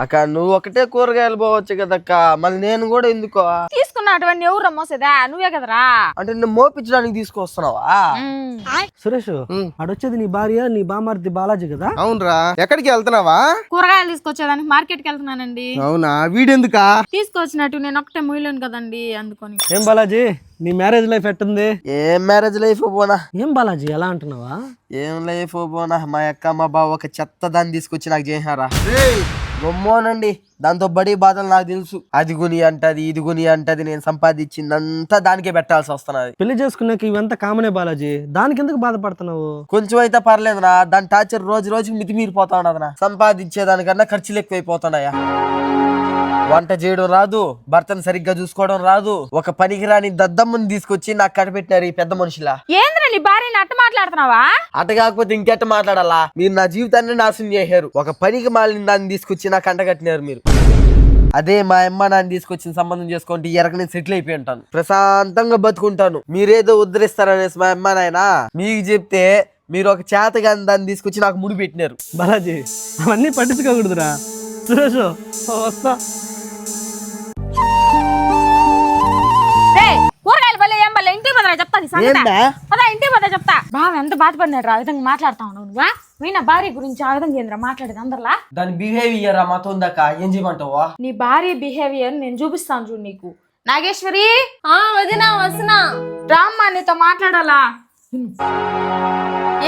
అక్క నువ్వు ఒకటే కూరగాయలు పోవచ్చు కదక్క, మళ్ళీ నేను కూడా ఎందుకో తీసుకున్నటువంటి ఎవరు మోసేదా నువ్వే కదరా. అంటే నువ్వు మోపించడానికి తీసుకొస్తున్నావా? సురేష్ ఆడొచ్చేది నీ భార్య నీ బామార్ది బాలాజీ కదా? అవునరా, ఎక్కడికి వెళ్తున్నావా? కూరగాయలు తీసుకొచ్చేదానికి మార్కెట్ కి వెళ్తున్నానండి. అవునా, వీడెందుకా? తీసుకొచ్చినట్టు నేను ఒకటే మొయ్యలేను కదండి, అందుకొని. ఏం బాలాజీ నీ మ్యారేజ్ లైఫ్ ఎట్టుంది? ఏం మ్యారేజ్ లైఫ్ పోనా? ఏం బాలాజీ ఎలా అంటున్నావా? ఏం లైఫ్ పోనా, మా అక్క మా బావ ఒక చెత్త దాన్ని తీసుకొచ్చి నాకు చేసారా. గమ్మోనండి, దాంతో బడి బాధలు నాకు తెలుసు. అది గుని అంటది, ఇది గుని అంటది, నేను సంపాదించిందంతా దానికే పెట్టాల్సి వస్తున్నది. పెళ్లి చేసుకున్నాక ఇవంతా కామనే బాలాజీ, దానికి ఎందుకు బాధపడుతున్నావు? కొంచెం అయితే పర్లేదునా, దాని టార్చర్ రోజు రోజుకి మితిమీరిపోతా ఉన్నదనా. సంపాదించేదానికన్నా ఖర్చులు ఎక్కువైపోతున్నాయా. వంట చేయడం రాదు, భర్తను సరిగ్గా చూసుకోవడం రాదు, ఒక పనికిరాని దద్దమ్మని తీసుకొచ్చి నాకు కట్టబెట్టినారు ఈ పెద్ద మనుషులా. ఏంద్ర నీ భార్యని అట్ట మాట్లాడుతున్నావా? అట కాకపోతే ఇంకెట్ట మాట్లాడాలా? మీరు నా జీవితాన్ని నాశనం చేశారు. ఒక పనికి మాలిన దాన్ని తీసుకొచ్చి నాకు అంటగట్టినారు మీరు. అదే మా అమ్మ నాన్న తీసుకొచ్చిన సంబంధం చేసుకుంటే ఎరక నేను సెటిల్ అయిపోయి ఉంటాను, ప్రశాంతంగా బతుకుంటాను. మీరేదో ఉద్ధరిస్తారనేసి మా అమ్మ నాయన మీకు చెప్తే మీరు ఒక చేతగాని దాన్ని తీసుకొచ్చి నాకు ముడి పెట్టినారు. బాలాజీ అవన్నీ పట్టించుకోకూడదురా. సురేష్ వస్తా. కూరగాయలు పల్లె ఏం పల్లె ఇంటికి పోదా చెప్తాది పదా, ఇంటికి పోదా చెప్తా. బావ ఎంత బాధపడినాడు ఆ విధంగా మాట్లాడుతా ఉన్నావు నువ్వా? నా భార్య గురించి ఆ విధంగా ఏంద్రా మాట్లాడేది అందరిలా? దాని బిహేవియర్ మాతో ఉందాక ఏం చేయమంటావా? నీ భార్య బిహేవియర్ నేను చూపిస్తాను చూడు నీకు. నాగేశ్వరి వదినా వస్తున్నా. రామ్మా నీతో మాట్లాడాలా.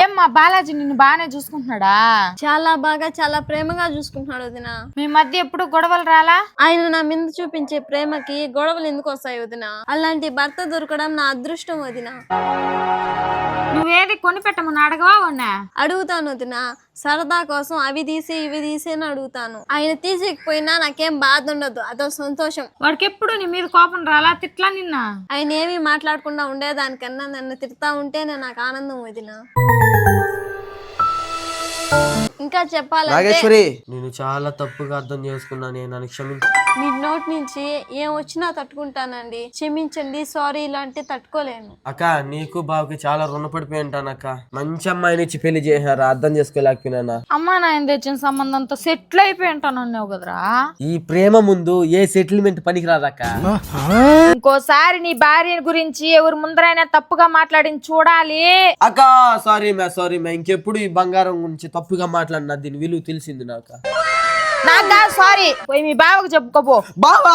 ఏమ్మా బాలాజీ నిన్ను బాగానే చూసుకుంటున్నాడా? చాలా బాగా, చాలా ప్రేమగా చూసుకుంటున్నాడు వదినా. మీ మధ్య ఎప్పుడు గొడవలు రాలా? ఆయన నా మీద చూపించే ప్రేమకి గొడవలు ఎందుకు వస్తాయి వదినా? అలాంటి భర్త దొరకడం నా అదృష్టం వదినా. నువ్వేది కొనిపెట్టమని అడగవా? ఉన్నా అడుగుతాను వదినా, సరదా కోసం అవి తీసి ఇవి తీసి అని అడుగుతాను. ఆయన తీసేకపోయినా నాకేం బాధ ఉండదు, అదో సంతోషం. వాడికి ఎప్పుడు నీ మీద కోపం రాలా, తిట్లా నిన్న? ఆయన ఏమీ మాట్లాడకుండా ఉండేదానికన్నా నన్ను తిడతా ఉంటేనే నాకు ఆనందం వదినా. ఇంకా చెప్పాలంటే నాగేశ్వరి, నేను చాలా తప్పుగా అర్థం చేసుకున్నాను, నన్ను క్షమించు. మీ నోటి నుంచి ఏం వచ్చినా తట్టుకుంటానండి, క్షమించండి, సారీ ఇలాంటి తట్టుకోలేను. అక్క నీకు బావకి చాలా రుణపడిపోయి ఉంటాను అక్క. మంచి అమ్మాయిని ఇచ్చి పెళ్లి చేశారా, అర్థం చేసుకోలేకపోయినా. అమ్మా నాయన తెచ్చిన సంబంధంతో సెటిల్ అయిపోయి ఉంటాను అన్నావు కదరా. ఈ ప్రేమ ముందు ఏ సెటిల్మెంట్ పనికిరాదక్క. ఇంకోసారి నీ భార్య గురించి ఎవరు ముందరైనా తప్పుగా మాట్లాడి చూడాలి. అక్క సారీ మ్యా, ఇంకెప్పుడు ఈ బంగారం గురించి తప్పుగా మాట్లాడినా దీని విలువ తెలిసింది నాకు. నాకు సారీ పోయి మీ బావకు చెప్పుకోపో. బావా